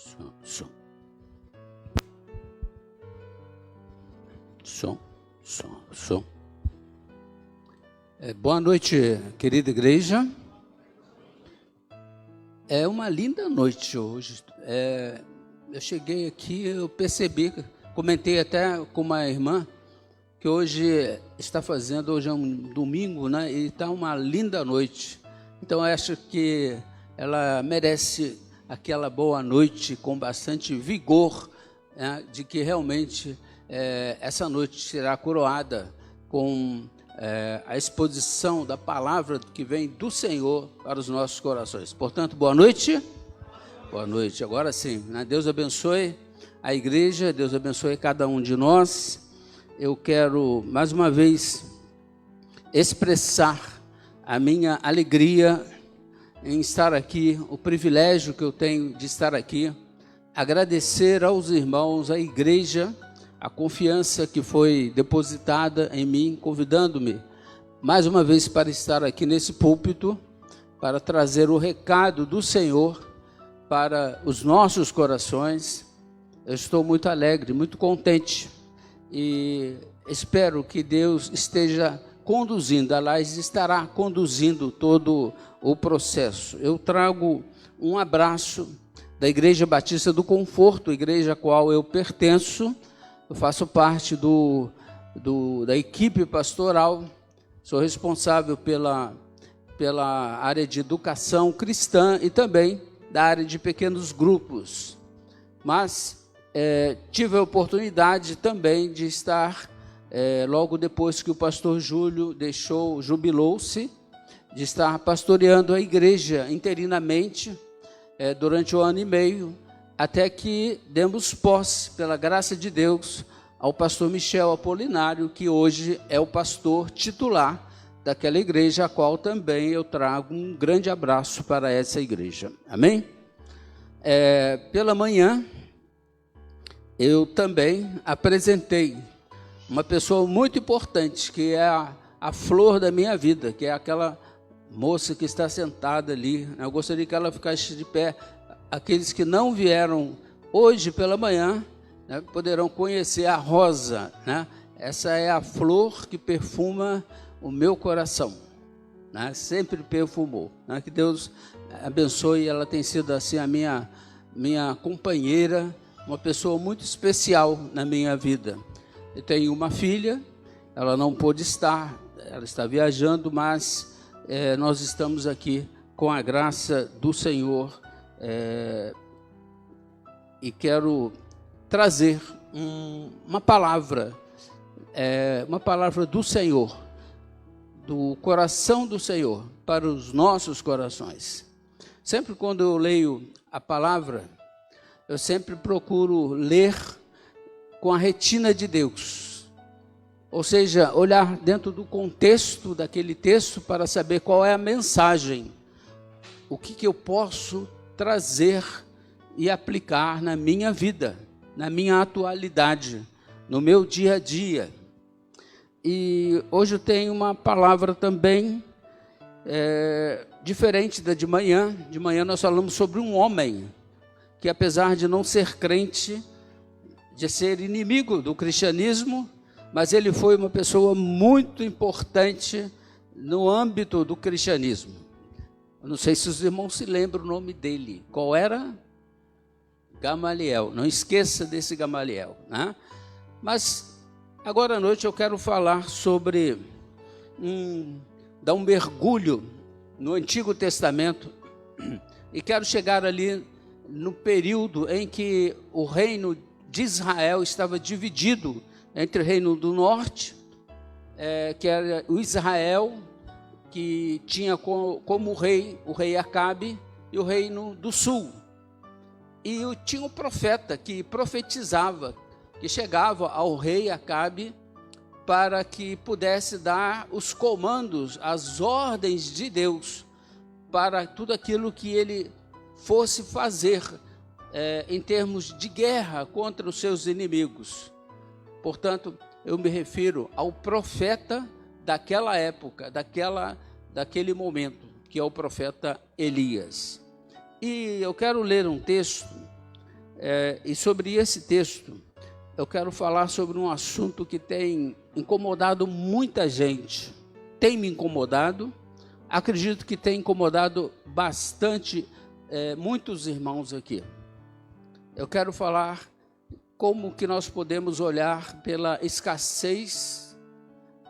Som. Som, som, som. Boa noite, querida igreja. É uma linda noite hoje. Eu cheguei aqui, eu percebi, comentei até com uma irmã, que hoje é um domingo, né? E está uma linda noite. Então, eu acho que ela merece aquela boa noite com bastante vigor, né, de que realmente essa noite será coroada com a exposição da palavra que vem do Senhor para os nossos corações. Portanto, boa noite. Boa noite. Agora sim, né? Deus abençoe a igreja, Deus abençoe cada um de nós. Eu quero, mais uma vez, expressar a minha alegria em estar aqui, o privilégio que eu tenho de estar aqui, agradecer aos irmãos, à igreja, a confiança que foi depositada em mim, convidando-me mais uma vez para estar aqui nesse púlpito, para trazer o recado do Senhor para os nossos corações. Eu estou muito alegre, muito contente e espero que Deus esteja conduzindo, aliás, estará conduzindo todo o processo. Eu trago um abraço da Igreja Batista do Conforto, igreja a qual eu pertenço. Eu faço parte da equipe pastoral, sou responsável pela área de educação cristã e também da área de pequenos grupos. Mas tive a oportunidade também de estar, logo depois que o pastor Júlio jubilou-se, de estar pastoreando a igreja interinamente durante 1 ano e meio, até que demos posse, pela graça de Deus, ao pastor Michel Apolinário, que hoje é o pastor titular daquela igreja, a qual também eu trago um grande abraço para essa igreja. Amém? Pela manhã, eu também apresentei uma pessoa muito importante, que é a flor da minha vida, que é aquela moça que está sentada ali. Eu gostaria que ela ficasse de pé. Aqueles que não vieram hoje pela manhã, né, poderão conhecer a Rosa, né? Essa é a flor que perfuma o meu coração, né? Sempre perfumou, né? Que Deus abençoe. Ela tem sido assim a minha companheira, uma pessoa muito especial na minha vida. Eu tenho uma filha, ela não pôde estar, ela está viajando, mas nós estamos aqui com a graça do Senhor. E quero trazer uma palavra do Senhor, do coração do Senhor, para os nossos corações. Sempre quando eu leio a palavra, eu sempre procuro ler com a retina de Deus, ou seja, olhar dentro do contexto daquele texto para saber qual é a mensagem, o que eu posso trazer e aplicar na minha vida, na minha atualidade, no meu dia a dia. E hoje eu tenho uma palavra também diferente da de manhã. De manhã nós falamos sobre um homem que, apesar de não ser crente, de ser inimigo do cristianismo, mas ele foi uma pessoa muito importante no âmbito do cristianismo. Eu não sei se os irmãos se lembram o nome dele. Qual era? Gamaliel. Não esqueça desse Gamaliel, né? Mas agora à noite eu quero falar sobre dar um mergulho no Antigo Testamento e quero chegar ali no período em que o reino de Israel estava dividido entre o reino do norte, que era o Israel, que tinha como rei o rei Acabe, e o reino do sul. E tinha um profeta que profetizava, que chegava ao rei Acabe para que pudesse dar os comandos, as ordens de Deus para tudo aquilo que ele fosse fazer em termos de guerra contra os seus inimigos. Portanto, eu me refiro ao profeta daquela época, daquele momento, que é o profeta Elias. E eu quero ler um texto E sobre esse texto, eu quero falar sobre um assunto que tem incomodado muita gente. Tem me incomodado, acredito que tem incomodado bastante muitos irmãos aqui. Eu quero falar como que nós podemos olhar pela escassez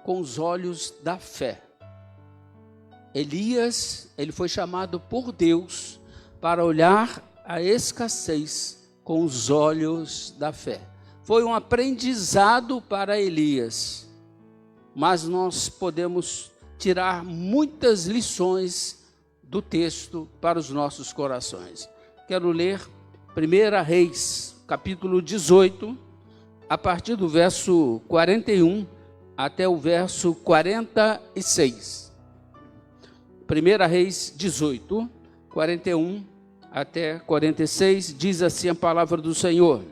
com os olhos da fé. Elias, ele foi chamado por Deus para olhar a escassez com os olhos da fé. Foi um aprendizado para Elias, mas nós podemos tirar muitas lições do texto para os nossos corações. Quero ler 1 Reis, capítulo 18, a partir do verso 41 até o verso 46. 1 Reis 18, 41 até 46, diz assim a palavra do Senhor.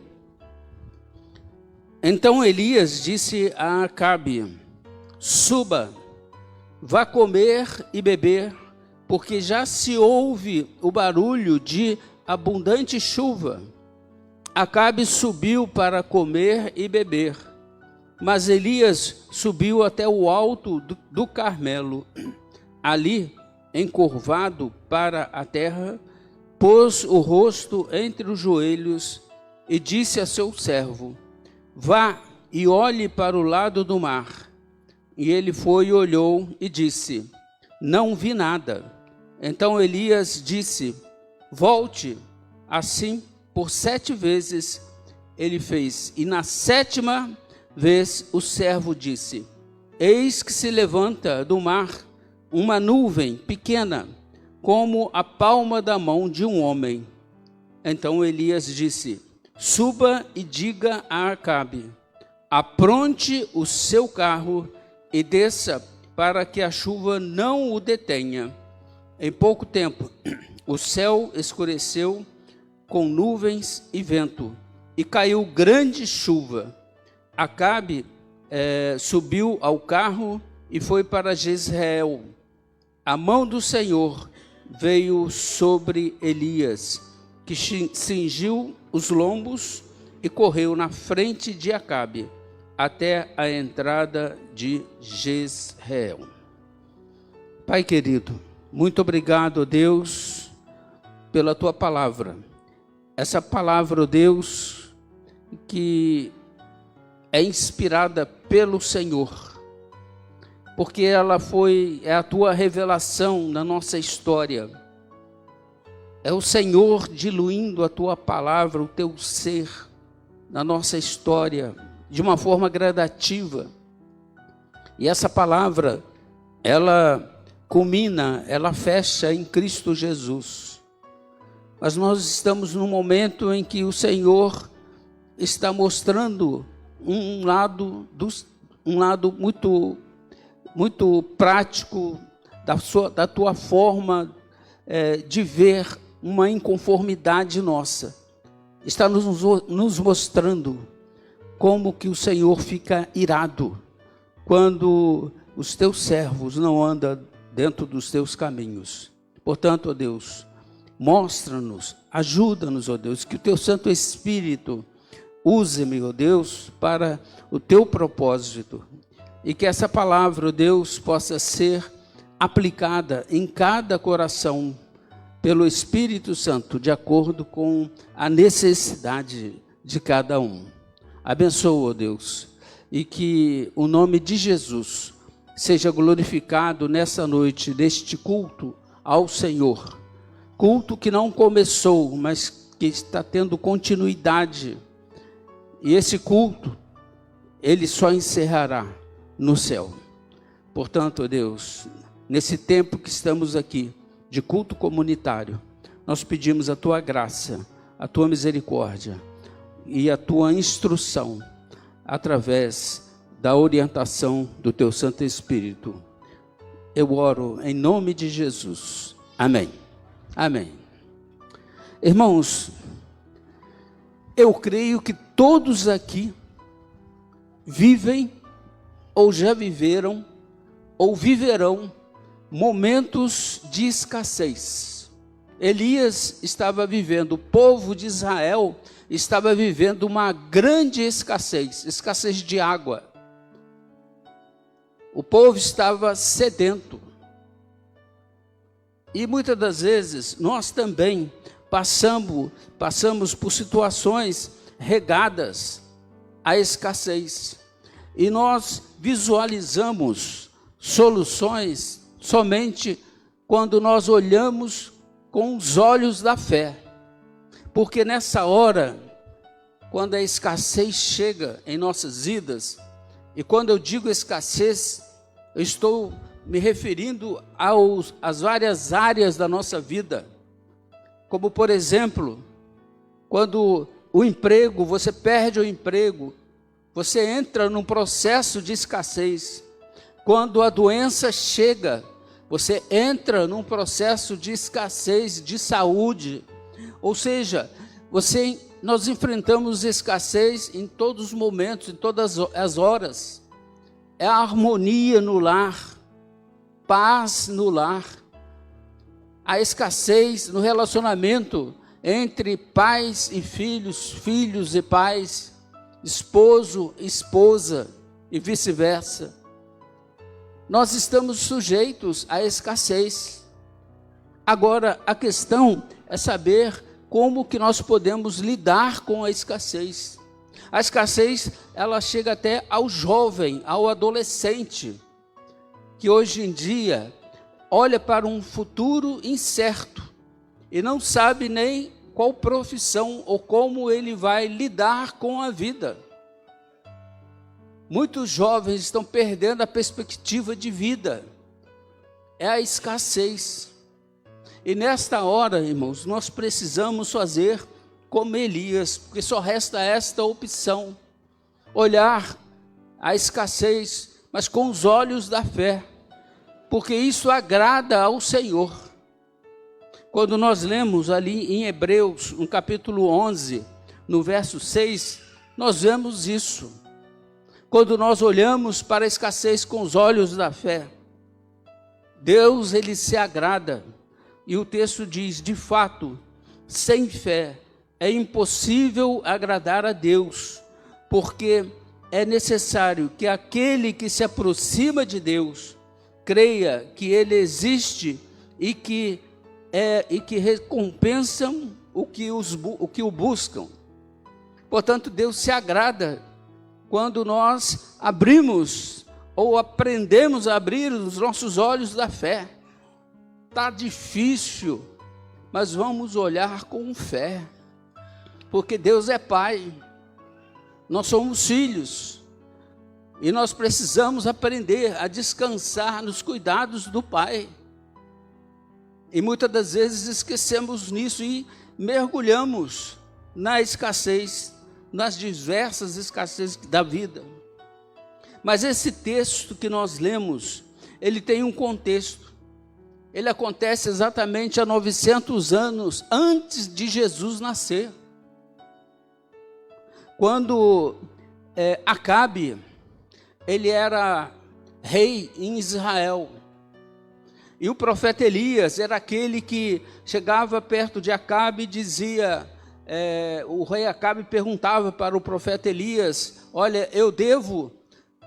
Então Elias disse a Acabe: suba, vá comer e beber, porque já se ouve o barulho de abundante chuva. Acabe subiu para comer e beber, mas Elias subiu até o alto do Carmelo. Ali, encurvado para a terra, pôs o rosto entre os joelhos e disse a seu servo: vá e olhe para o lado do mar. E ele foi e olhou e disse: não vi nada. Então Elias disse: volte. Assim, por 7 vezes ele fez. E na 7ª vez o servo disse: eis que se levanta do mar uma nuvem pequena, como a palma da mão de um homem. Então Elias disse: suba e diga a Acabe: apronte o seu carro e desça, para que a chuva não o detenha. Em pouco tempo, o céu escureceu com nuvens e vento, e caiu grande chuva. Acabe subiu ao carro e foi para Jezreel. A mão do Senhor veio sobre Elias, que cingiu os lombos e correu na frente de Acabe, até a entrada de Jezreel. Pai querido, muito obrigado, Deus, pela tua palavra. Essa palavra, Deus, que é inspirada pelo Senhor, porque ela é a tua revelação na nossa história. É o Senhor diluindo a tua palavra, o teu ser, na nossa história, de uma forma gradativa. E essa palavra, ela culmina, ela fecha em Cristo Jesus. Mas nós estamos num momento em que o Senhor está mostrando um lado muito prático da tua forma de ver uma inconformidade nossa. Está nos mostrando como que o Senhor fica irado quando os teus servos não andam dentro dos teus caminhos. Portanto, ó Deus, mostra-nos, ajuda-nos, ó Deus, que o teu Santo Espírito use-me, ó Deus, para o teu propósito, e que essa palavra, ó Deus, possa ser aplicada em cada coração pelo Espírito Santo, de acordo com a necessidade de cada um. Abençoa, ó Deus, e que o nome de Jesus seja glorificado nessa noite, neste culto ao Senhor. Culto que não começou, mas que está tendo continuidade. E esse culto, ele só encerrará no céu. Portanto, ó Deus, nesse tempo que estamos aqui, de culto comunitário, nós pedimos a tua graça, a tua misericórdia e a tua instrução, através da orientação do teu Santo Espírito. Eu oro em nome de Jesus. Amém. Amém. Irmãos, eu creio que todos aqui vivem, ou já viveram, ou viverão momentos de escassez. Elias estava vivendo, o povo de Israel estava vivendo uma grande escassez de água. O povo estava sedento. E muitas das vezes nós também passamos por situações regadas à escassez. E nós visualizamos soluções somente quando nós olhamos com os olhos da fé. Porque nessa hora, quando a escassez chega em nossas vidas, e quando eu digo escassez, eu estou me referindo às várias áreas da nossa vida. Como, por exemplo, quando o emprego, você perde o emprego, você entra num processo de escassez. Quando a doença chega, você entra num processo de escassez de saúde. Ou seja, nós enfrentamos escassez em todos os momentos, em todas as horas. É a harmonia no lar, paz no lar. A escassez no relacionamento entre pais e filhos, filhos e pais, esposo e esposa e vice-versa. Nós estamos sujeitos à escassez. Agora, a questão é saber como que nós podemos lidar com a escassez. A escassez, ela chega até ao jovem, ao adolescente, que hoje em dia olha para um futuro incerto e não sabe nem qual profissão ou como ele vai lidar com a vida. Muitos jovens estão perdendo a perspectiva de vida. É a escassez. E nesta hora, irmãos, nós precisamos fazer como Elias, porque só resta esta opção: olhar a escassez, mas com os olhos da fé, porque isso agrada ao Senhor. Quando nós lemos ali em Hebreus, no capítulo 11, no verso 6, nós vemos isso. Quando nós olhamos para a escassez com os olhos da fé, Deus, ele se agrada. E o texto diz: de fato, sem fé é impossível agradar a Deus, porque é necessário que aquele que se aproxima de Deus creia que Ele existe e que recompensam o que o buscam. Portanto, Deus se agrada quando nós abrimos ou aprendemos a abrir os nossos olhos da fé. Está difícil, mas vamos olhar com fé, porque Deus é Pai, nós somos filhos, e nós precisamos aprender a descansar nos cuidados do Pai. E muitas das vezes esquecemos nisso e mergulhamos na escassez, nas diversas escassez da vida. Mas esse texto que nós lemos, ele tem um contexto. Ele acontece exatamente há 900 anos antes de Jesus nascer. Quando Acabe, ele era rei em Israel. E o profeta Elias era aquele que chegava perto de Acabe e dizia, o rei Acabe perguntava para o profeta Elias: olha, eu devo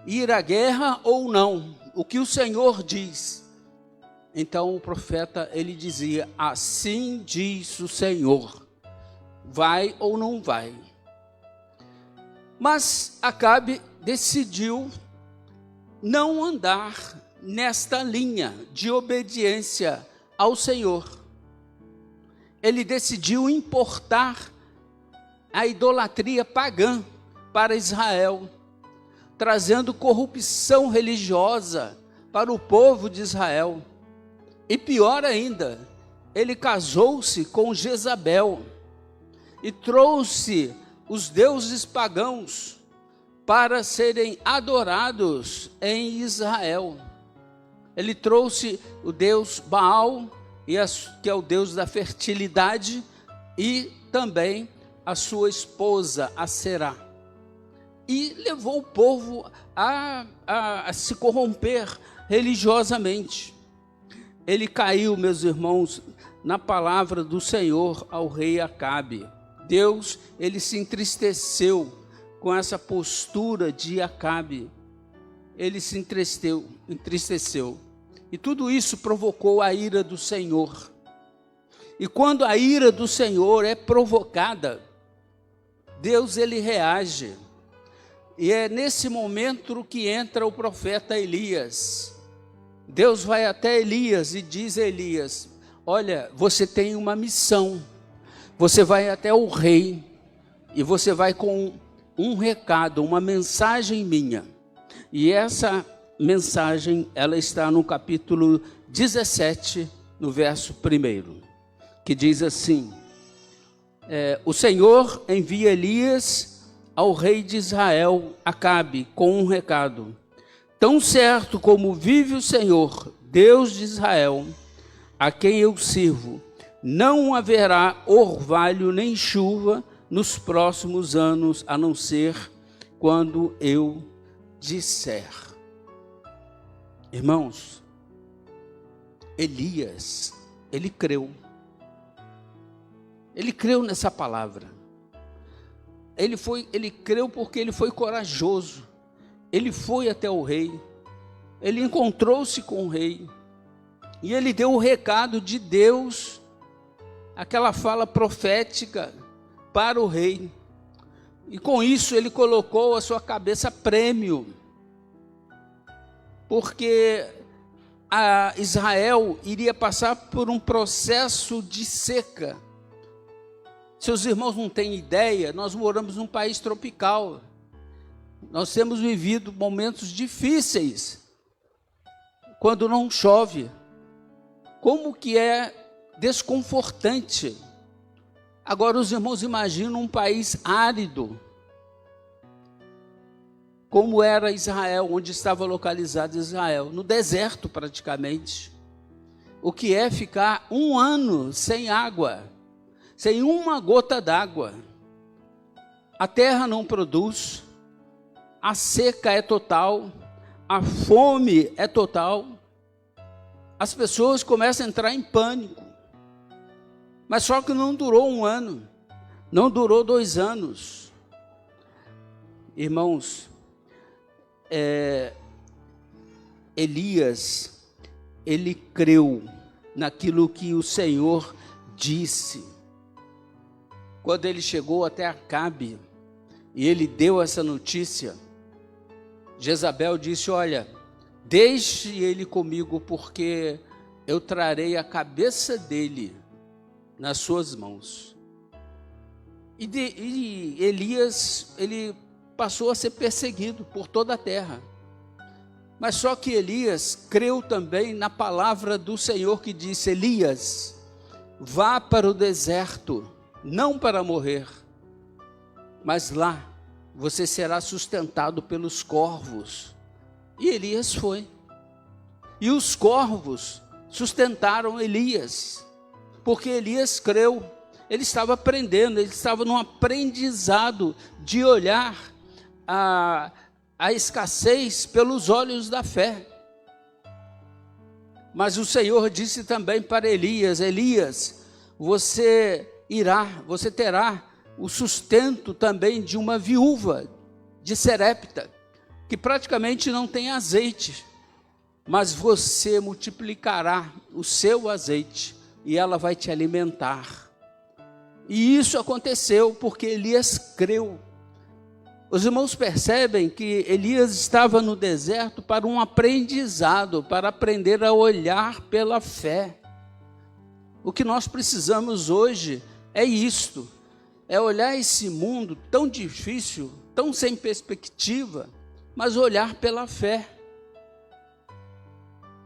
ir à guerra ou não? O que o Senhor diz? Então o profeta, ele dizia: assim diz o Senhor, vai ou não vai? Mas Acabe decidiu não andar nesta linha de obediência ao Senhor. Ele decidiu importar a idolatria pagã para Israel, trazendo corrupção religiosa para o povo de Israel. E pior ainda, ele casou-se com Jezabel e trouxe os deuses pagãos para serem adorados em Israel. Ele trouxe o deus Baal, que é o deus da fertilidade, e também a sua esposa, Aserá. E levou o povo a se corromper religiosamente. Ele caiu, meus irmãos, na palavra do Senhor ao rei Acabe. Deus, ele se entristeceu com essa postura de Acabe. Ele se entristeceu. E tudo isso provocou a ira do Senhor. E quando a ira do Senhor é provocada, Deus, ele reage. E é nesse momento que entra o profeta Elias. Deus vai até Elias e diz a Elias: olha, você tem uma missão. Você vai até o rei e você vai com um recado, uma mensagem minha. E essa mensagem, ela está no capítulo 17, no verso 1, que diz assim: o Senhor envia Elias ao rei de Israel, Acabe, com um recado: tão certo como vive o Senhor, Deus de Israel, a quem eu sirvo, não haverá orvalho nem chuva nos próximos anos, a não ser quando eu disser. Irmãos, Elias, ele creu. Ele creu nessa palavra. Ele creu porque ele foi corajoso. Ele foi até o rei. Ele encontrou-se com o rei. E ele deu o recado de Deus, aquela fala profética para o rei. E com isso ele colocou a sua cabeça a prêmio. Porque Israel iria passar por um processo de seca. Seus irmãos não têm ideia, nós moramos num país tropical. Nós temos vivido momentos difíceis, quando não chove. Como que é desconfortante. Agora os irmãos imaginam um país árido, como era Israel, onde estava localizado Israel, no deserto praticamente. O que é ficar um ano sem água, sem uma gota d'água. A terra não produz, a seca é total, a fome é total. As pessoas começam a entrar em pânico. Mas só que não durou um ano, não durou 2 anos. Irmãos, Elias, ele creu naquilo que o Senhor disse. Quando ele chegou até Acabe, e ele deu essa notícia, Jezabel disse: olha, deixe ele comigo, porque eu trarei a cabeça dele nas suas mãos. E Elias, ele passou a ser perseguido por toda a terra. Mas só que Elias creu também na palavra do Senhor que disse: Elias, vá para o deserto, não para morrer, mas lá você será sustentado pelos corvos. E Elias foi. E os corvos sustentaram Elias, porque Elias creu. Ele estava aprendendo, ele estava num aprendizado de olhar a escassez pelos olhos da fé. Mas o Senhor disse também para Elias: Elias, você terá o sustento também de uma viúva de Serepta, que praticamente não tem azeite, mas você multiplicará o seu azeite e ela vai te alimentar. E isso aconteceu porque Elias creu. Os irmãos percebem que Elias estava no deserto para um aprendizado, para aprender a olhar pela fé. O que nós precisamos hoje é isto, é olhar esse mundo tão difícil, tão sem perspectiva, mas olhar pela fé.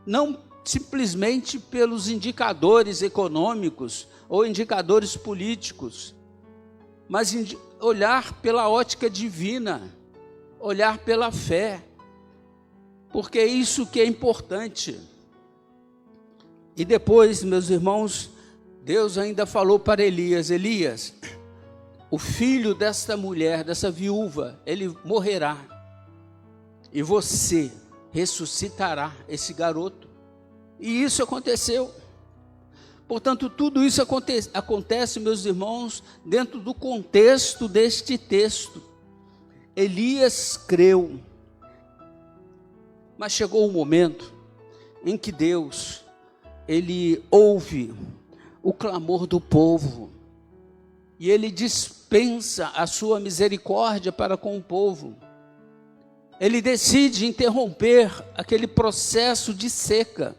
Não simplesmente pelos indicadores econômicos ou indicadores políticos, mas olhar pela ótica divina, olhar pela fé, porque é isso que é importante. E depois, meus irmãos, Deus ainda falou para Elias: Elias, o filho desta mulher, dessa viúva, ele morrerá, e você ressuscitará esse garoto. E isso aconteceu. Portanto, tudo isso acontece, meus irmãos, dentro do contexto deste texto. Elias creu, mas chegou o momento em que Deus, ele ouve o clamor do povo, e ele dispensa a sua misericórdia para com o povo. Ele decide interromper aquele processo de seca,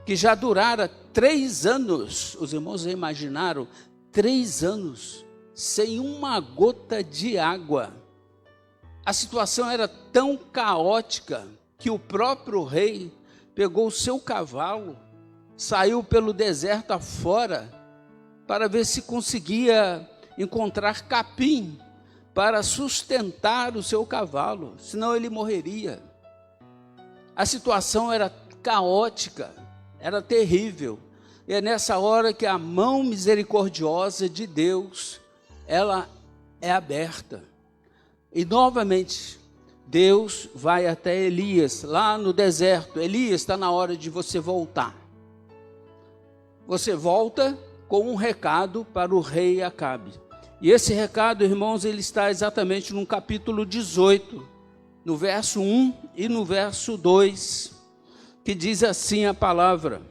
que já durara 3 anos. Os irmãos já imaginaram 3 anos sem uma gota de água. A situação era tão caótica que o próprio rei pegou o seu cavalo, saiu pelo deserto afora para ver se conseguia encontrar capim para sustentar o seu cavalo, senão ele morreria. A situação era caótica, era terrível, e é nessa hora que a mão misericordiosa de Deus, ela é aberta, e novamente, Deus vai até Elias, lá no deserto. Elias, está na hora de você voltar. Você volta com um recado para o rei Acabe. E esse recado, irmãos, ele está exatamente no capítulo 18, no verso 1 e no verso 2, que diz assim a palavra: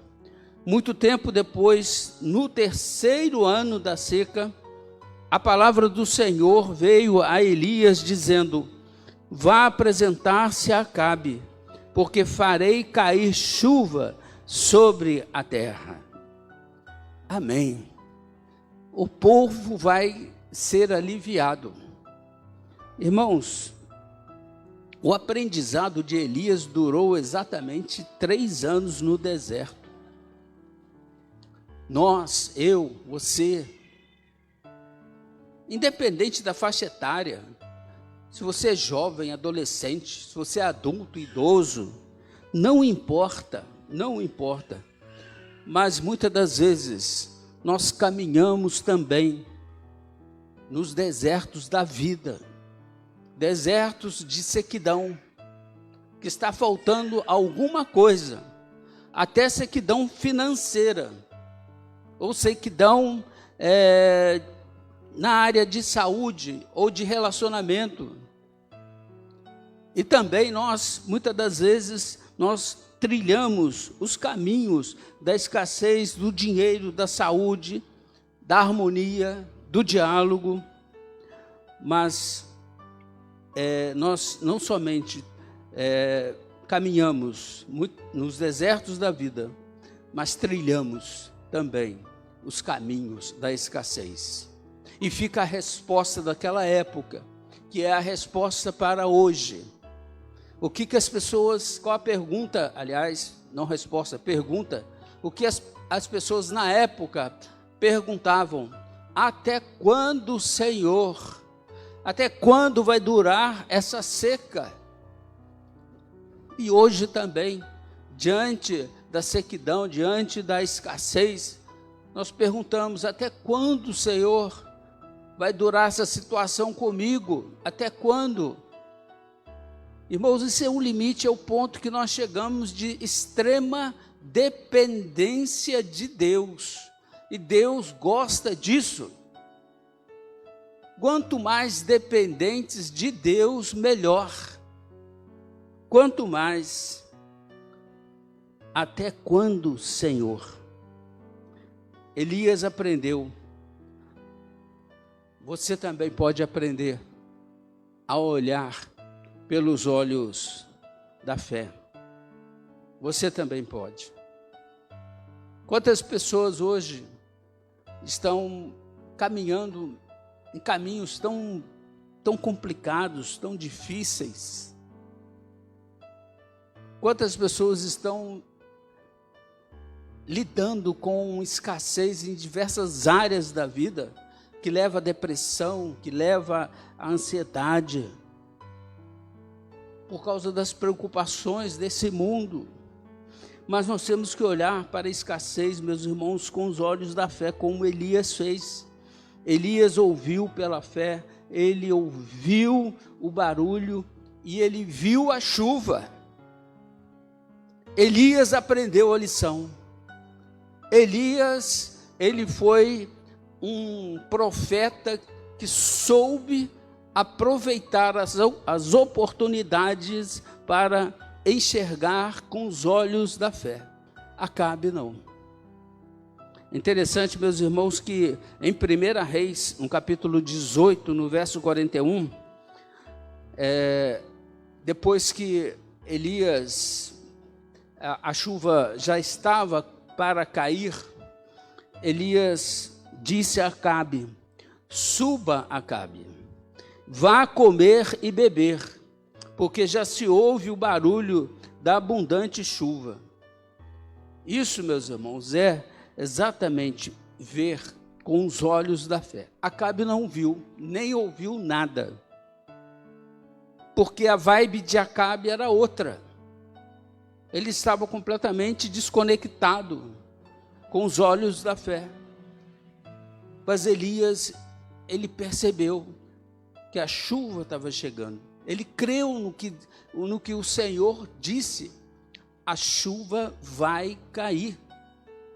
muito tempo depois, no 3º ano da seca, a palavra do Senhor veio a Elias dizendo: vá apresentar-se a Acabe, porque farei cair chuva sobre a terra. Amém. O povo vai ser aliviado. Irmãos, o aprendizado de Elias durou exatamente 3 anos no deserto. Nós, eu, você, independente da faixa etária, se você é jovem, adolescente, se você é adulto, idoso, não importa, mas muitas das vezes nós caminhamos também nos desertos da vida, desertos de sequidão, que está faltando alguma coisa, até sequidão financeira, ou sequidão na área de saúde ou de relacionamento. E também muitas das vezes, nós trilhamos os caminhos da escassez do dinheiro, da saúde, da harmonia, do diálogo, mas nós não somente caminhamos nos desertos da vida, mas trilhamos também os caminhos da escassez. E fica a resposta daquela época, que é a resposta para hoje. O que as pessoas, qual a pergunta, aliás, não resposta, pergunta, o que as pessoas na época perguntavam: até quando, Senhor? Até quando vai durar essa seca? E hoje também, diante da sequidão, diante da escassez, nós perguntamos: até quando, Senhor, vai durar essa situação comigo? Até quando? Irmãos, isso é um limite, é o ponto que nós chegamos de extrema dependência de Deus. E Deus gosta disso. Quanto mais dependentes de Deus, melhor. Quanto mais. Até quando, Senhor? Elias aprendeu. Você também pode aprender a olhar pelos olhos da fé. Você também pode. Quantas pessoas hoje estão caminhando em caminhos tão complicados, tão difíceis? Quantas pessoas estão lidando com escassez em diversas áreas da vida, que leva à depressão, que leva à ansiedade, por causa das preocupações desse mundo? Mas nós temos que olhar para a escassez, meus irmãos, com os olhos da fé, como Elias fez. Elias ouviu pela fé, ele ouviu o barulho e ele viu a chuva. Elias aprendeu a lição. Elias, ele foi um profeta que soube aproveitar as oportunidades para enxergar com os olhos da fé. Acabe não. Interessante, meus irmãos, que em 1 Reis, no capítulo 18, no verso 41, depois que Elias, a chuva já estava para cair, Elias disse a Acabe: suba, Acabe, vá comer e beber, porque já se ouve o barulho da abundante chuva. Isso, meus irmãos, é exatamente ver com os olhos da fé. Acabe não viu, nem ouviu nada, porque a vibe de Acabe era outra. Ele estava completamente desconectado com os olhos da fé. Mas Elias, ele percebeu que a chuva estava chegando. Ele creu no que o Senhor disse: a chuva vai cair.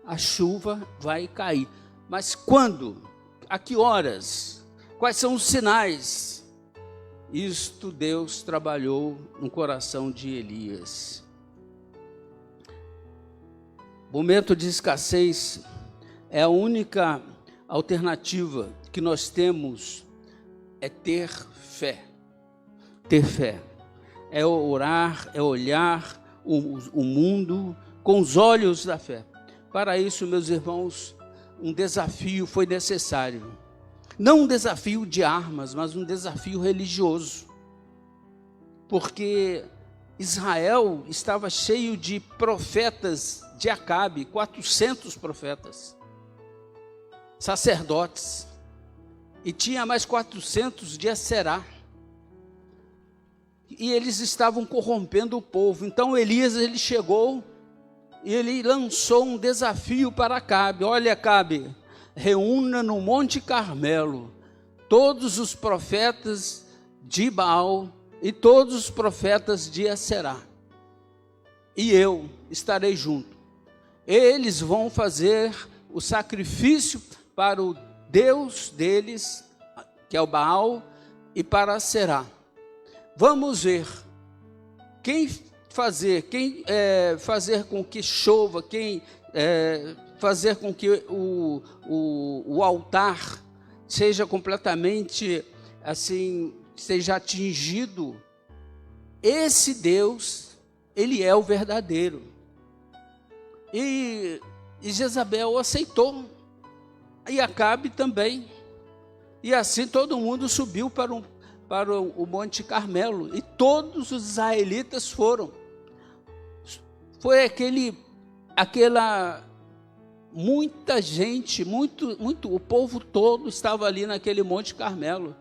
A chuva vai cair. Mas quando? A que horas? Quais são os sinais? Isto Deus trabalhou no coração de Elias. Momento de escassez é a única alternativa que nós temos, é ter fé. Ter fé é orar, é olhar o mundo com os olhos da fé. Para isso, meus irmãos, um desafio foi necessário. Não um desafio de armas, mas um desafio religioso. Porque Israel estava cheio de profetas de Acabe, 400 profetas, sacerdotes, e tinha mais 400 de Aserá. E eles estavam corrompendo o povo. Então Elias, ele chegou e ele lançou um desafio para Acabe: olha, Acabe, reúna no Monte Carmelo todos os profetas de Baal e todos os profetas de Aserá, e eu estarei junto. Eles vão fazer o sacrifício para o Deus deles, que é o Baal, e para Aserá. Vamos ver quem fazer com que chova, quem fazer com que o altar seja completamente assim, seja atingido. Esse Deus, ele é o verdadeiro. E Jezabel aceitou, e Acabe também. E assim todo mundo subiu para o Monte Carmelo, e todos os israelitas foram. Foi aquela muita gente, muito, o povo todo estava ali naquele Monte Carmelo.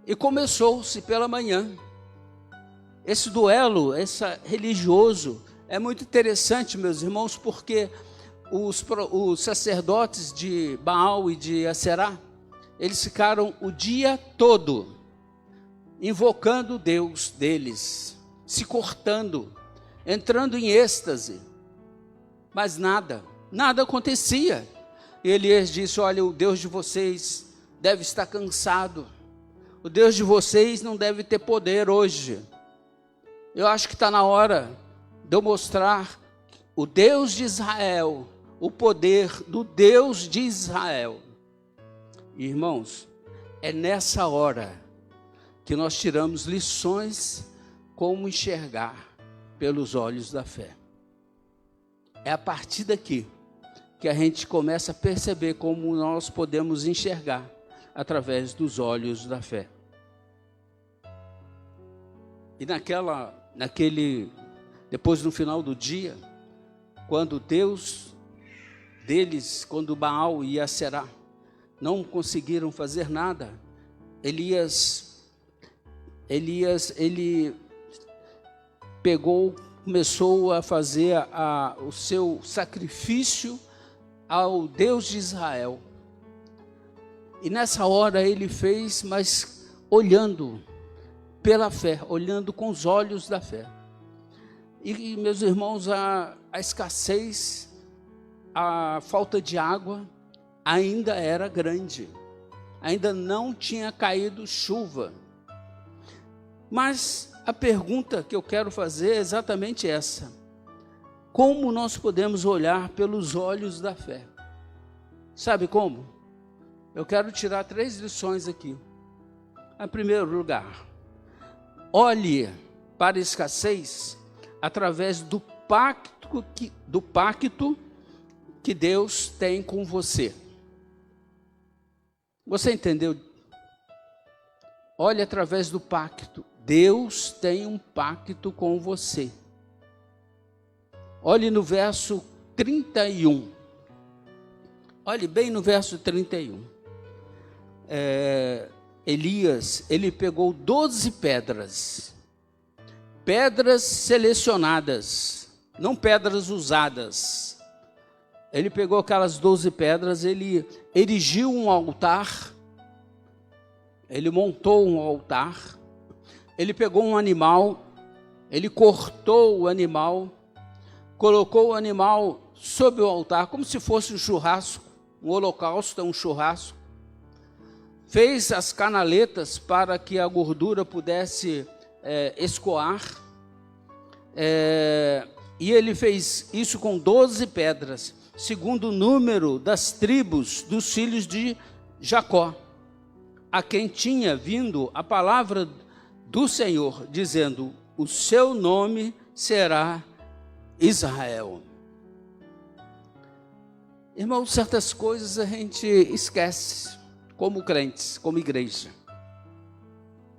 E começou-se pela manhã. Esse duelo, religioso, é muito interessante, meus irmãos, porque os sacerdotes de Baal e de Aserá, eles ficaram o dia todo invocando o Deus deles, se cortando, entrando em êxtase, mas nada acontecia. E Elias disse: olha, o Deus de vocês deve estar cansado, o Deus de vocês não deve ter poder hoje. Eu acho que está na hora de eu mostrar o Deus de Israel, o poder do Deus de Israel. Irmãos, é nessa hora que nós tiramos lições como enxergar pelos olhos da fé. É a partir daqui que a gente começa a perceber como nós podemos enxergar através dos olhos da fé. E depois no final do dia, quando quando Baal e Aserá não conseguiram fazer nada, Elias, ele começou a fazer o seu sacrifício ao Deus de Israel. E nessa hora ele fez, mas olhando pela fé, olhando com os olhos da fé. E meus irmãos, a escassez a falta de água ainda era grande, ainda não tinha caído chuva. Mas a pergunta que eu quero fazer é exatamente essa: como nós podemos olhar pelos olhos da fé? Sabe como? Eu quero tirar 3 lições aqui. Em primeiro lugar, olhe para a escassez através do pacto que Deus tem com você. Você entendeu? Olhe através do pacto. Deus tem um pacto com você. Olhe no verso 31. Olhe bem no verso 31. Elias, ele pegou 12 pedras selecionadas, não pedras usadas. Ele pegou aquelas 12 pedras, ele erigiu um altar, ele montou um altar, ele pegou um animal, ele cortou o animal, colocou o animal sobre o altar, como se fosse um churrasco, um holocausto é um churrasco. Fez as canaletas para que a gordura pudesse escoar, e ele fez isso com 12 pedras, segundo o número das tribos dos filhos de Jacó, a quem tinha vindo a palavra do Senhor, dizendo: o seu nome será Israel. Irmãos, certas coisas a gente esquece, como crentes, como igreja.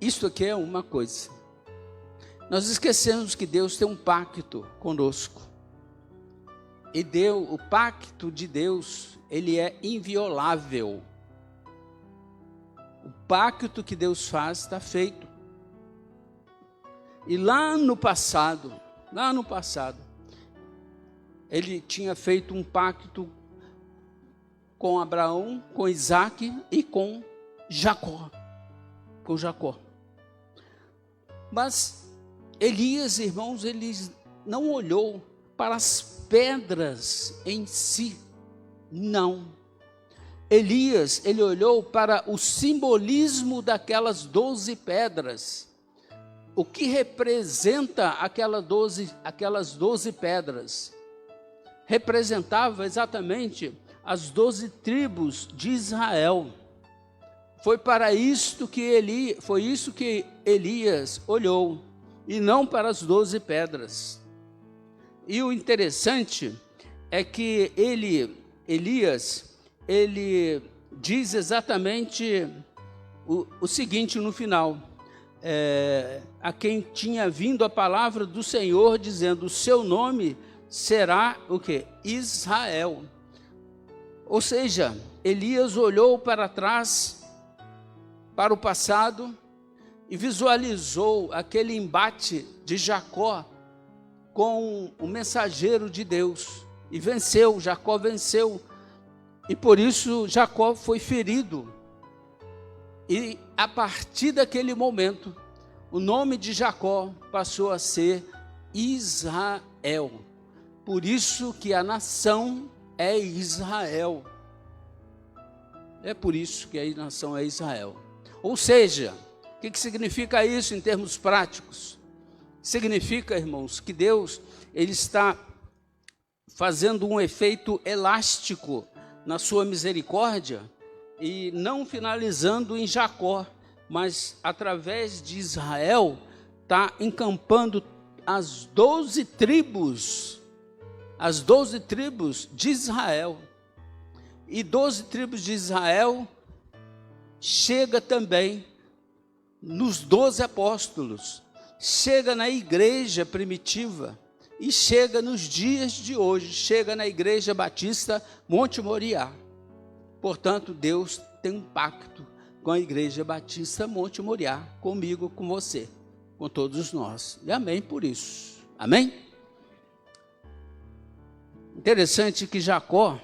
Isto aqui é uma coisa. Nós esquecemos que Deus tem um pacto conosco. E o pacto de Deus, ele é inviolável. O pacto que Deus faz está feito. E lá no passado, ele tinha feito um pacto com Abraão, com Isaac e com Jacó. Mas Elias, irmãos, ele não olhou para as pedras em si, não. Elias, ele olhou para o simbolismo daquelas 12 pedras. O que representa aquelas 12 pedras? Representava exatamente as 12 tribos de Israel. Foi isso que Elias olhou, e não para as 12 pedras. E o interessante é que Elias, ele diz exatamente o seguinte no final: a quem tinha vindo a palavra do Senhor, dizendo: o seu nome será o quê? Israel. Ou seja, Elias olhou para trás, para o passado, e visualizou aquele embate de Jacó com o mensageiro de Deus, e venceu. Jacó venceu, e por isso Jacó foi ferido, e a partir daquele momento, o nome de Jacó passou a ser Israel. Por isso que a nação é Israel. É por isso que a nação é Israel. Ou seja, o que significa isso em termos práticos? Significa, irmãos, que Deus, ele está fazendo um efeito elástico na sua misericórdia, e não finalizando em Jacó, mas através de Israel, está encampando as 12 tribos de Israel. E 12 tribos de Israel chega também nos 12 apóstolos, chega na igreja primitiva, e chega nos dias de hoje, chega na Igreja Batista Monte Moriá. Portanto, Deus tem um pacto com a Igreja Batista Monte Moriá, comigo, com você, com todos nós. E amém por isso. Amém? Interessante que Jacó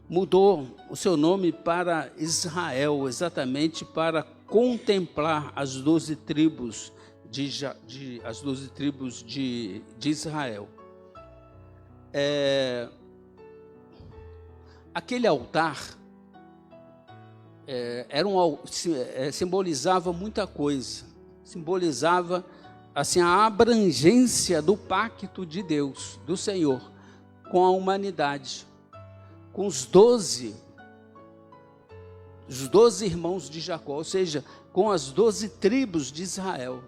mudou o seu nome para Israel, exatamente para contemplar as 12 tribos de Israel. aquele altar simbolizava muita coisa, simbolizava assim, a abrangência do pacto de Deus, do Senhor, com a humanidade, com os 12 irmãos de Jacó, ou seja, com as 12 tribos de Israel.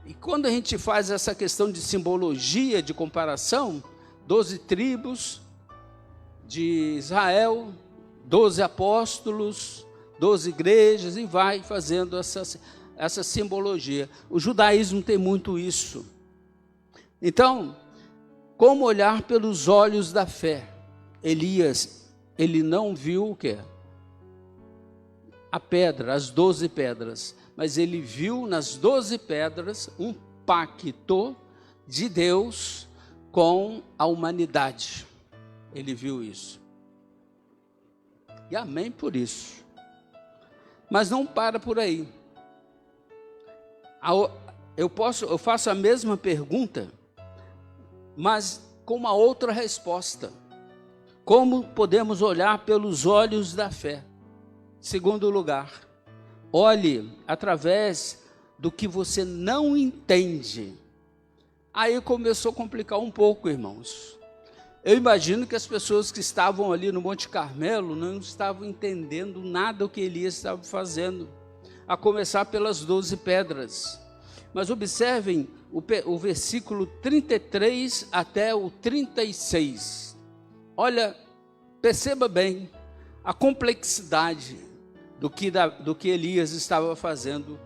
E quando a gente faz essa questão de simbologia, de comparação, 12 tribos de Israel, 12 apóstolos, 12 igrejas, e vai fazendo essa simbologia. O judaísmo tem muito isso. Então, como olhar pelos olhos da fé? Elias, ele não viu o quê? A pedra, as 12 pedras, mas ele viu nas 12 pedras um pacto de Deus com a humanidade. Ele viu isso. E amém por isso. Mas não para por aí. Eu faço a mesma pergunta, mas com uma outra resposta. Como podemos olhar pelos olhos da fé? Segundo lugar, olhe através do que você não entende. Aí começou a complicar um pouco, irmãos. Eu imagino que as pessoas que estavam ali no Monte Carmelo não estavam entendendo nada do que Elias estava fazendo, a começar pelas 12 pedras. Mas observem o versículo 33 até o 36. Olha, perceba bem a complexidade do que Elias estava fazendo,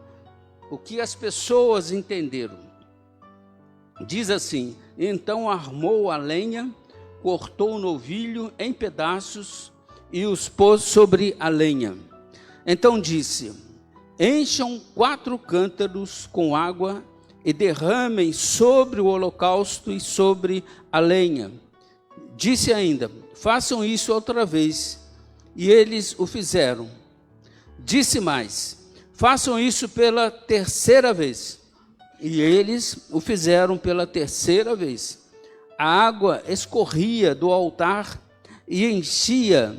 o que as pessoas entenderam. Diz assim: então armou a lenha, cortou o novilho em pedaços e os pôs sobre a lenha. Então disse: encham 4 cântaros com água e derramem sobre o holocausto e sobre a lenha. Disse ainda: façam isso outra vez. E eles o fizeram. Disse mais: façam isso pela 3ª vez. E eles o fizeram pela 3ª vez. A água escorria do altar e enchia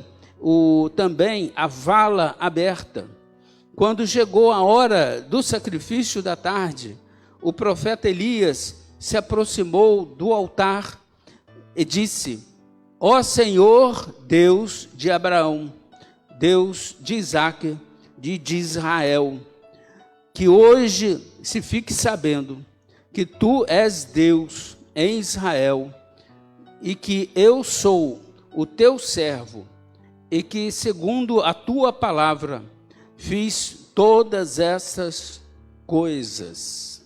também a vala aberta. Quando chegou a hora do sacrifício da tarde, o profeta Elias se aproximou do altar e disse: ó Senhor, Deus de Abraão, Deus de Isaque, de Israel, que hoje se fique sabendo que tu és Deus em Israel, e que eu sou o teu servo, e que segundo a tua palavra fiz todas essas coisas.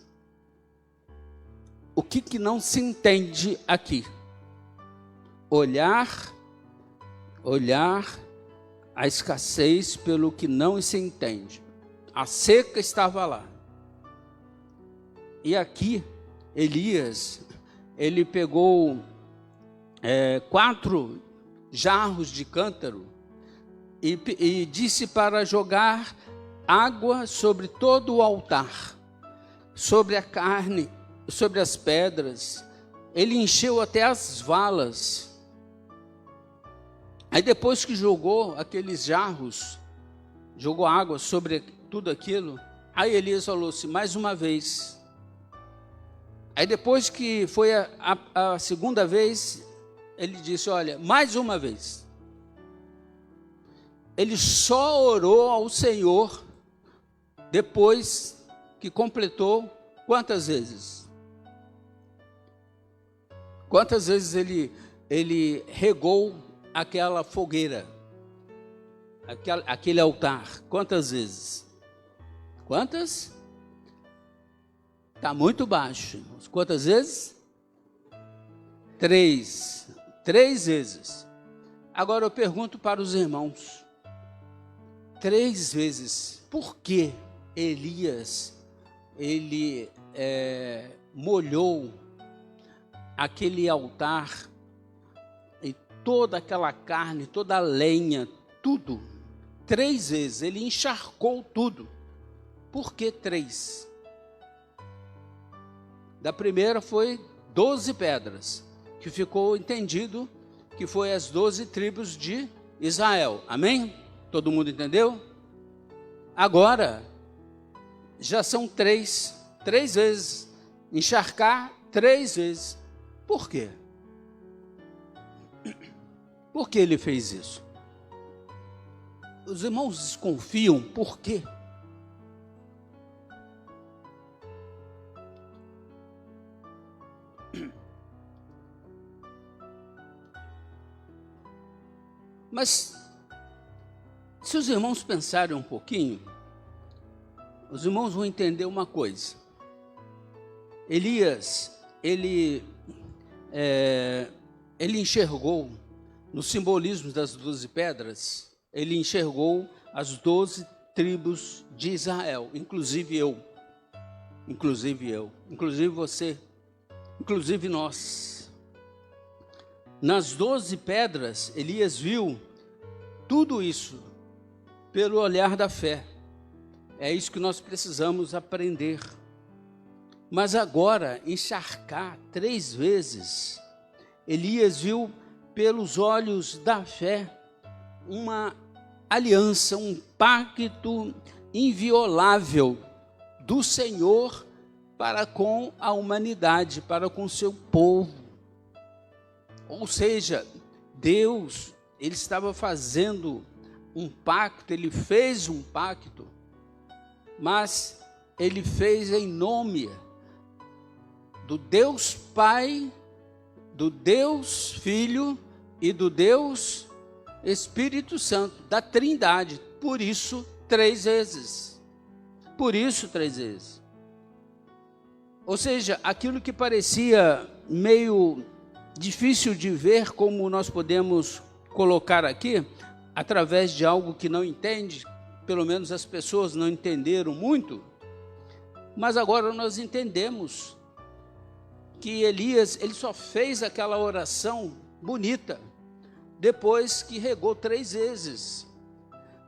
O que não se entende aqui? Olhar a escassez pelo que não se entende. A seca estava lá. E aqui, Elias, ele pegou 4 jarros de cântaro e disse para jogar água sobre todo o altar, sobre a carne, sobre as pedras. Ele encheu até as valas. Aí depois que jogou aqueles jarros, jogou água sobre tudo aquilo, aí Elias falou assim: mais uma vez. Aí depois que foi a 2ª vez, ele disse: olha, mais uma vez. Ele só orou ao Senhor depois que completou quantas vezes? Quantas vezes ele regou aquela fogueira, aquele altar? Quantas vezes? Quantas? Está muito baixo, irmãos. Quantas vezes? 3. 3 vezes. Agora eu pergunto para os irmãos: 3 vezes. Por que Elias, ele molhou aquele altar e toda aquela carne, toda a lenha, tudo? 3 vezes. Ele encharcou tudo. Por que 3? Da primeira foi 12 pedras, que ficou entendido que foi as 12 tribos de Israel. Amém? Todo mundo entendeu? Agora, já são três vezes. Encharcar 3 vezes. Por quê? Por que ele fez isso? Os irmãos desconfiam por quê? Mas, se os irmãos pensarem um pouquinho, os irmãos vão entender uma coisa. Elias, ele enxergou, no simbolismo das 12 pedras, ele enxergou as 12 tribos de Israel, inclusive eu, inclusive você, inclusive nós. Nas 12 pedras, Elias viu tudo isso pelo olhar da fé. É isso que nós precisamos aprender. Mas agora, encharcar 3 vezes, Elias viu pelos olhos da fé uma aliança, um pacto inviolável do Senhor para com a humanidade, para com o seu povo. Ou seja, Deus, ele estava fazendo um pacto, ele fez um pacto, mas ele fez em nome do Deus Pai, do Deus Filho e do Deus Espírito Santo, da Trindade. Por isso, 3 vezes. Por isso, 3 vezes. Ou seja, aquilo que parecia meio difícil de ver, como nós podemos colocar aqui, através de algo que não entende, pelo menos as pessoas não entenderam muito, mas agora nós entendemos que Elias, ele só fez aquela oração bonita, depois que regou 3 vezes,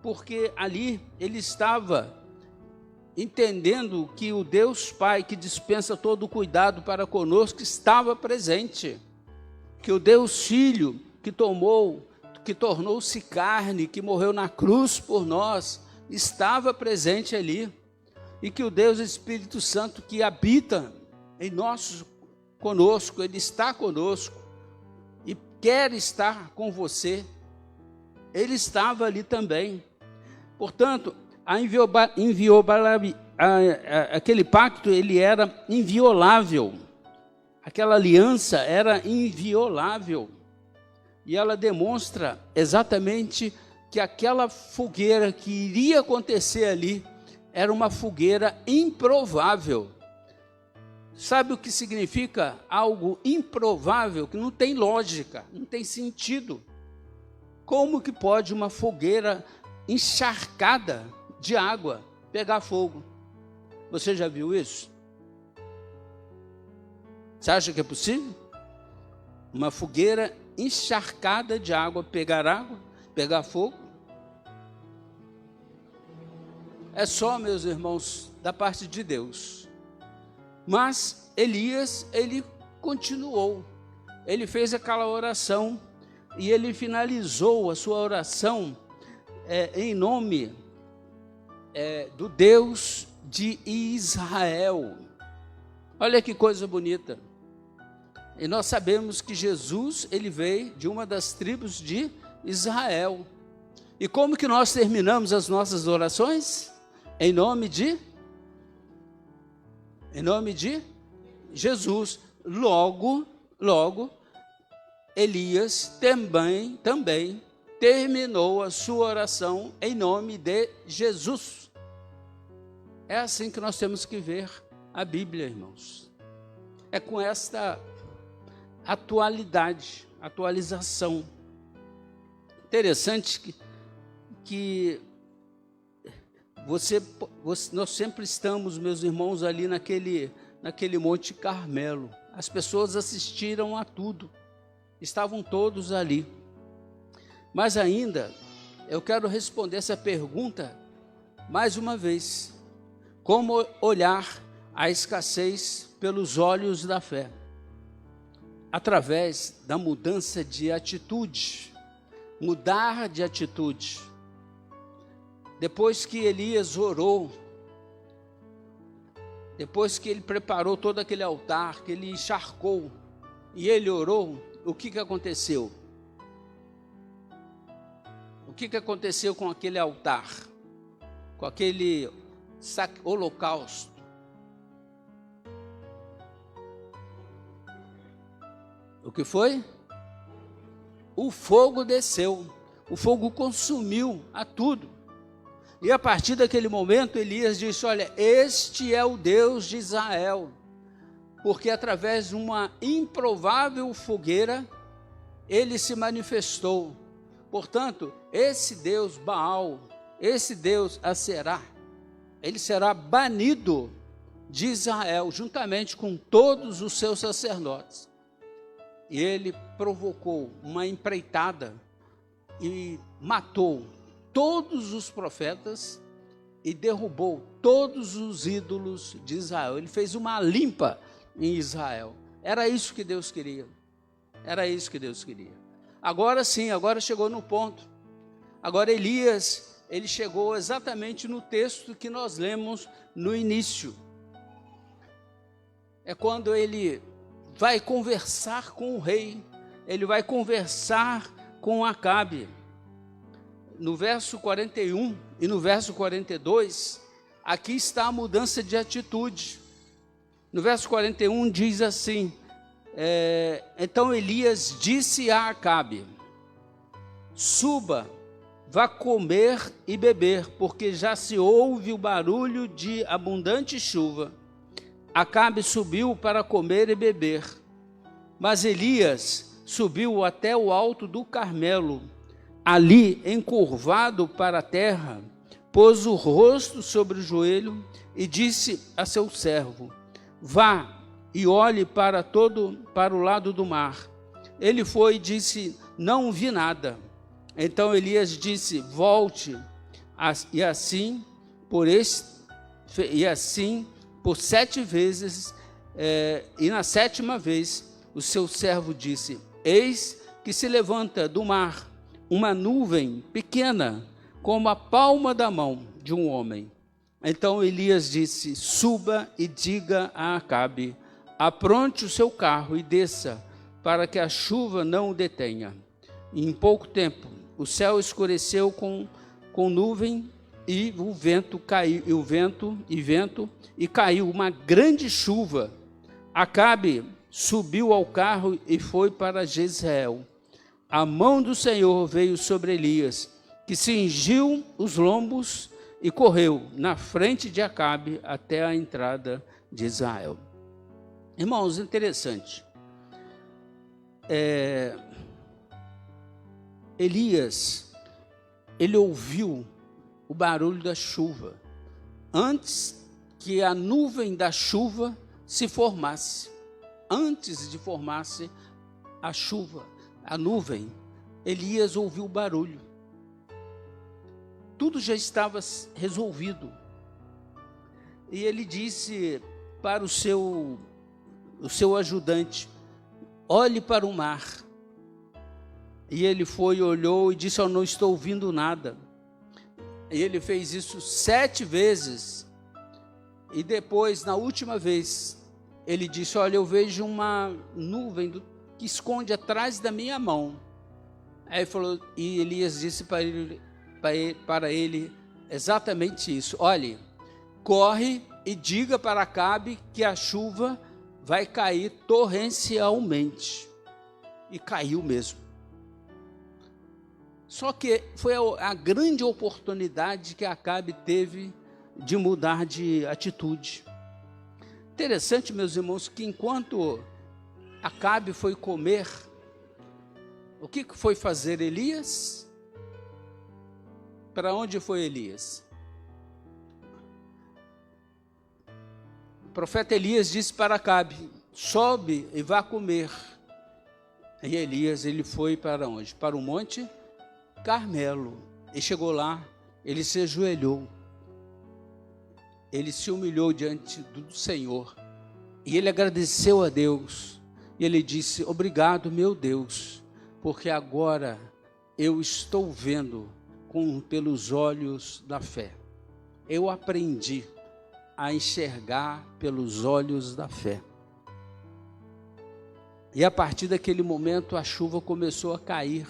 porque ali ele estava entendendo que o Deus Pai, que dispensa todo o cuidado para conosco, estava presente, que o Deus Filho, que tornou-se carne, que morreu na cruz por nós, estava presente ali, e que o Deus Espírito Santo, que habita em conosco, ele está conosco, e quer estar com você, ele estava ali também. Portanto, aquele pacto, ele era inviolável, aquela aliança era inviolável, e ela demonstra exatamente que aquela fogueira que iria acontecer ali, era uma fogueira improvável. Sabe o que significa algo improvável, que não tem lógica, não tem sentido? Como que pode uma fogueira encharcada de água pegar fogo? Você já viu isso? Você acha que é possível? Uma fogueira encharcada de água, pegar fogo? É só, meus irmãos, da parte de Deus. Mas Elias, ele continuou, ele fez aquela oração, e ele finalizou a sua oração em nome do Deus de Israel. Olha que coisa bonita. E nós sabemos que Jesus, ele veio de uma das tribos de Israel. E como que nós terminamos as nossas orações? Em nome de Jesus. Logo, Elias também terminou a sua oração em nome de Jesus. É assim que nós temos que ver a Bíblia, irmãos. É com esta atualização. Interessante que nós sempre estamos, meus irmãos, ali naquele Monte Carmelo. As pessoas assistiram a tudo, estavam todos ali. Mas ainda, eu quero responder essa pergunta mais uma vez. Como olhar a escassez pelos olhos da fé? através da mudança de atitude. Mudar de atitude. Depois que Elias orou, depois que ele preparou todo aquele altar, que ele encharcou, e ele orou, o que aconteceu? O que aconteceu com aquele altar? Com aquele holocausto? O que foi? O fogo desceu, o fogo consumiu a tudo. E a partir daquele momento, Elias disse: olha, este é o Deus de Israel, porque através de uma improvável fogueira, ele se manifestou. Portanto, esse Deus Baal, esse Deus Aserá, ele será banido de Israel, juntamente com todos os seus sacerdotes. E ele provocou uma empreitada e matou todos os profetas e derrubou todos os ídolos de Israel. Ele fez uma limpa em Israel. Era isso que Deus queria. Era isso que Deus queria. Agora sim, agora chegou no ponto. Agora Elias, ele chegou exatamente no texto que nós lemos no início. É quando ele vai conversar com o rei, ele vai conversar com Acabe. No verso 41 e no verso 42, aqui está a mudança de atitude. No verso 41 diz assim, então Elias disse a Acabe: suba, vá comer e beber, porque já se ouve o barulho de abundante chuva. Acabe subiu para comer e beber, mas Elias subiu até o alto do Carmelo. Ali, encurvado para a terra, pôs o rosto sobre o joelho e disse a seu servo: vá e olhe para o lado do mar. Ele foi e disse: não vi nada. Então Elias disse: volte. E assim por 7 vezes, e na 7ª vez o seu servo disse: eis que se levanta do mar uma nuvem pequena, como a palma da mão de um homem. Então Elias disse: suba e diga a Acabe: apronte o seu carro e desça, para que a chuva não o detenha. E em pouco tempo o céu escureceu com nuvem e o vento caiu, e caiu uma grande chuva. Acabe subiu ao carro e foi para Jezreel. A mão do Senhor veio sobre Elias, que cingiu os lombos e correu na frente de Acabe até a entrada de Israel. Irmãos, interessante. Elias, ele ouviu o barulho da chuva antes que a nuvem da chuva se formasse. Antes de formar-se a chuva, a nuvem, Elias ouviu o barulho. Tudo já estava resolvido. E ele disse para o seu ajudante: olhe para o mar. E ele foi, olhou e disse: eu não estou ouvindo nada. E ele fez isso 7 vezes. E depois, na última vez, ele disse: olha, eu vejo uma nuvem que esconde atrás da minha mão. Aí falou, e Elias disse para ele exatamente isso: olhe, corre e diga para Acabe que a chuva vai cair torrencialmente. E caiu mesmo. Só que foi a grande oportunidade que Acabe teve de mudar de atitude. Interessante, meus irmãos, que enquanto Acabe foi comer, o que foi fazer Elias? Para onde foi Elias? O profeta Elias disse para Acabe: sobe e vá comer. E Elias, ele foi para onde? Para o monte Carmelo. E chegou lá, ele se ajoelhou, ele se humilhou diante do Senhor, e ele agradeceu a Deus, E ele disse: obrigado, meu Deus, porque agora eu estou vendo pelos olhos da fé. Eu aprendi a enxergar pelos olhos da fé. E a partir daquele momento a chuva começou a cair.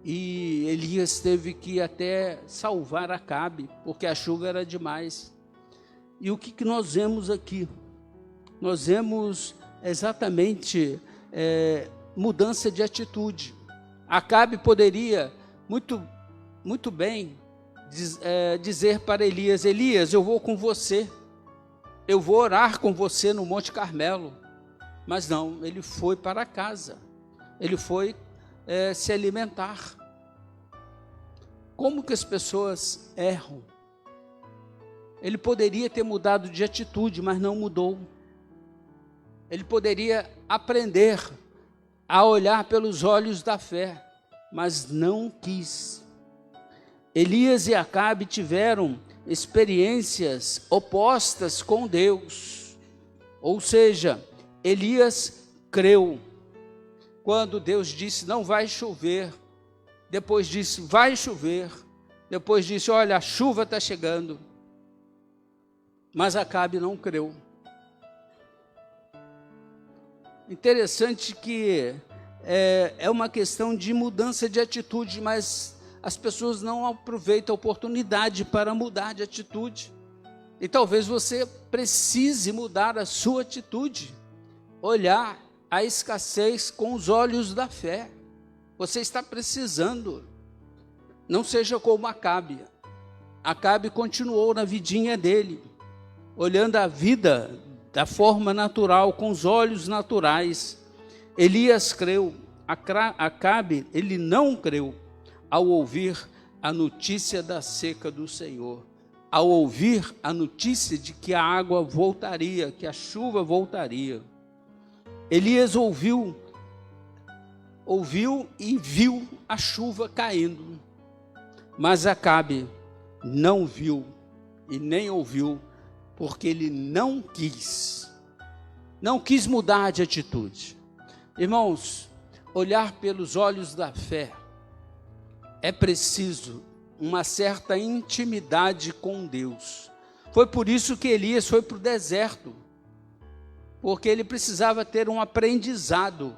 E Elias teve que até salvar Acabe, porque a chuva era demais. E o que nós vemos aqui? Nós vemos exatamente mudança de atitude. Acabe poderia muito bem dizer para Elias: Elias, eu vou com você, eu vou orar com você no Monte Carmelo. Mas não, ele foi para casa, ele foi se alimentar. Como que as pessoas erram? Ele poderia ter mudado de atitude, mas não mudou. Ele poderia aprender a olhar pelos olhos da fé, mas não quis. Elias e Acabe tiveram experiências opostas com Deus. Ou seja, Elias creu. Quando Deus disse: não vai chover, depois disse: vai chover, depois disse: olha, a chuva está chegando. Mas Acabe não creu. Interessante que é uma questão de mudança de atitude, mas as pessoas não aproveitam a oportunidade para mudar de atitude. E talvez você precise mudar a sua atitude, olhar a escassez com os olhos da fé. Você está precisando. Não seja como Acabe. Acabe continuou na vidinha dele, olhando a vida da forma natural, com os olhos naturais. Elias creu. Acabe, ele não creu ao ouvir a notícia da seca do Senhor, ao ouvir a notícia de que a água voltaria, que a chuva voltaria. Elias ouviu e viu a chuva caindo, mas Acabe não viu e nem ouviu, porque ele não quis mudar de atitude. Irmãos, olhar pelos olhos da fé é preciso uma certa intimidade com Deus. Foi por isso que Elias foi para o deserto, porque ele precisava ter um aprendizado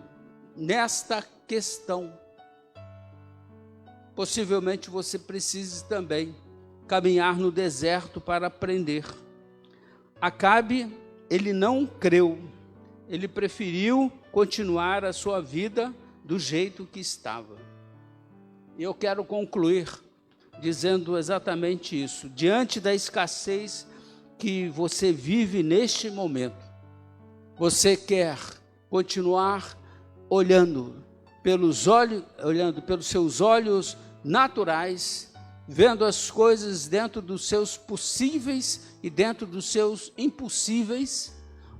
nesta questão. Possivelmente você precise também caminhar no deserto para aprender. Acabe, ele não creu, ele preferiu continuar a sua vida do jeito que estava. E eu quero concluir dizendo exatamente isso. Diante da escassez que você vive neste momento, você quer continuar olhando pelos seus olhos naturais, vendo as coisas dentro dos seus possíveis e dentro dos seus impossíveis,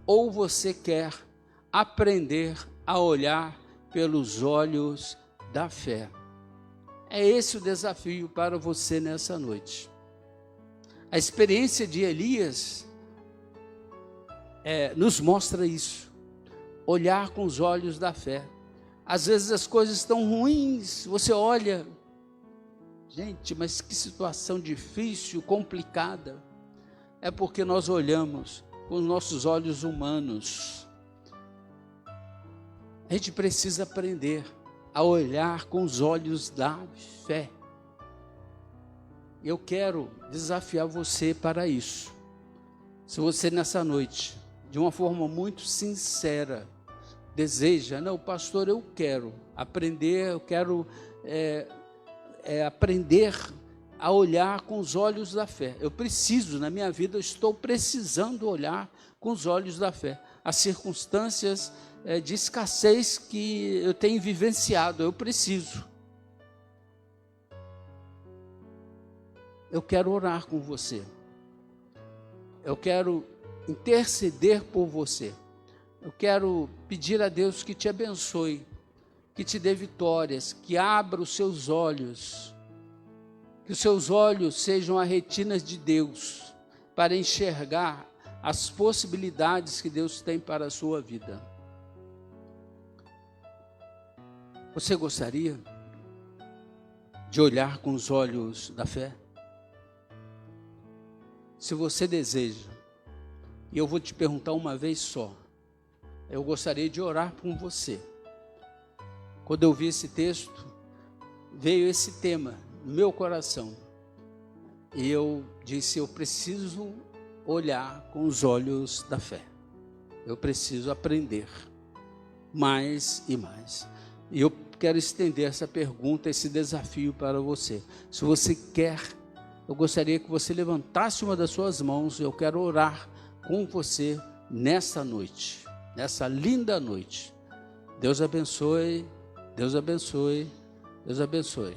ou você quer aprender a olhar pelos olhos da fé? É esse o desafio para você nessa noite. A experiência de Elias nos mostra isso, olhar com os olhos da fé. Às vezes as coisas estão ruins, você olha, gente, mas que situação difícil, complicada. É porque nós olhamos com os nossos olhos humanos. A gente precisa aprender a olhar com os olhos da fé. Eu quero desafiar você para isso. Se você nessa noite, de uma forma muito sincera, deseja: não, pastor, eu quero aprender, eu quero aprender a olhar com os olhos da fé. Eu preciso, na minha vida, eu estou precisando olhar com os olhos da fé. As circunstâncias de escassez que eu tenho vivenciado, eu preciso. Eu quero orar com você. Eu quero interceder por você. Eu quero pedir a Deus que te abençoe, que te dê vitórias, que abra os seus olhos, que os seus olhos sejam a retina de Deus, para enxergar as possibilidades que Deus tem para a sua vida. Você gostaria de olhar com os olhos da fé? Se você deseja, e eu vou te perguntar uma vez só, eu gostaria de orar com você. Quando eu vi esse texto, veio esse tema no meu coração. E eu disse, eu preciso olhar com os olhos da fé. Eu preciso aprender mais e mais. E eu quero estender essa pergunta, esse desafio para você. Se você quer, eu gostaria que você levantasse uma das suas mãos. Eu quero orar com você nessa noite, nessa linda noite. Deus abençoe, Deus abençoe, Deus abençoe.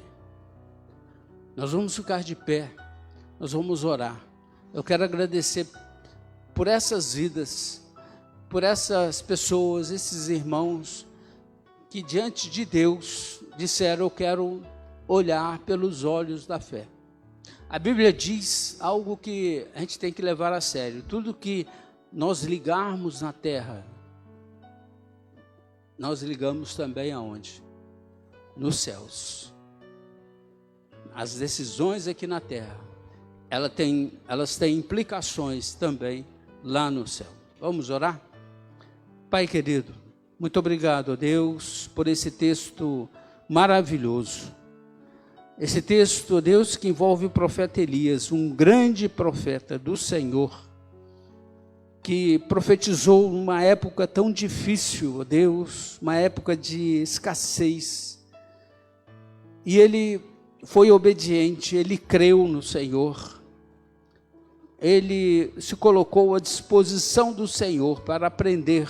Nós vamos ficar de pé, nós vamos orar. Eu quero agradecer por essas vidas, por essas pessoas, esses irmãos que diante de Deus disseram, eu quero olhar pelos olhos da fé. A Bíblia diz algo que a gente tem que levar a sério. Tudo que nós ligarmos na terra, nós ligamos também aonde? Nos céus. As decisões aqui na terra, elas têm implicações também lá no céu. Vamos orar? Pai querido, muito obrigado, Deus, por esse texto maravilhoso. Esse texto, Deus, que envolve o profeta Elias, um grande profeta do Senhor, que profetizou numa época tão difícil, Deus, uma época de escassez. E ele foi obediente, ele creu no Senhor. Ele se colocou à disposição do Senhor para aprender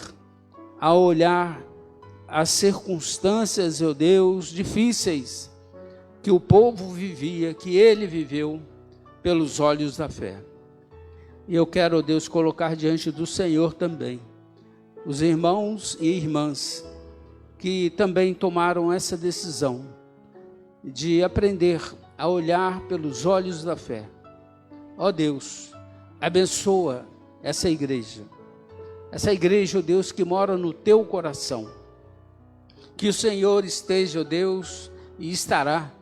a olhar as circunstâncias, meu Deus, difíceis que o povo vivia, que ele viveu pelos olhos da fé. E eu quero, Deus, colocar diante do Senhor também os irmãos e irmãs que também tomaram essa decisão de aprender a olhar pelos olhos da fé. Ó Deus, abençoa essa igreja, ó Deus, que mora no teu coração. Que o Senhor esteja, ó Deus, e estará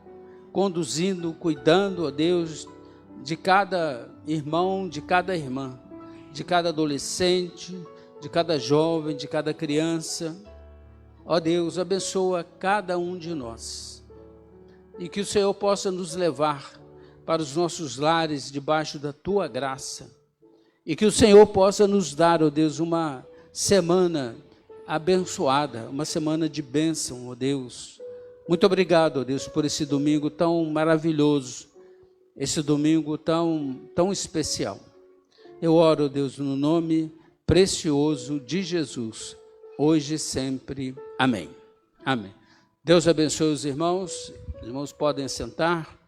conduzindo, cuidando, ó Deus, de cada irmão, de cada irmã, de cada adolescente, de cada jovem, de cada criança. Ó Deus, abençoa cada um de nós. E que o Senhor possa nos levar para os nossos lares debaixo da tua graça. E que o Senhor possa nos dar, ó Deus, uma semana abençoada, uma semana de bênção, ó Deus. Muito obrigado, ó Deus, por esse domingo tão maravilhoso, esse domingo tão especial. Eu oro, ó Deus, no nome precioso de Jesus, hoje e sempre. Amém. Amém. Deus abençoe os irmãos. Os irmãos podem sentar.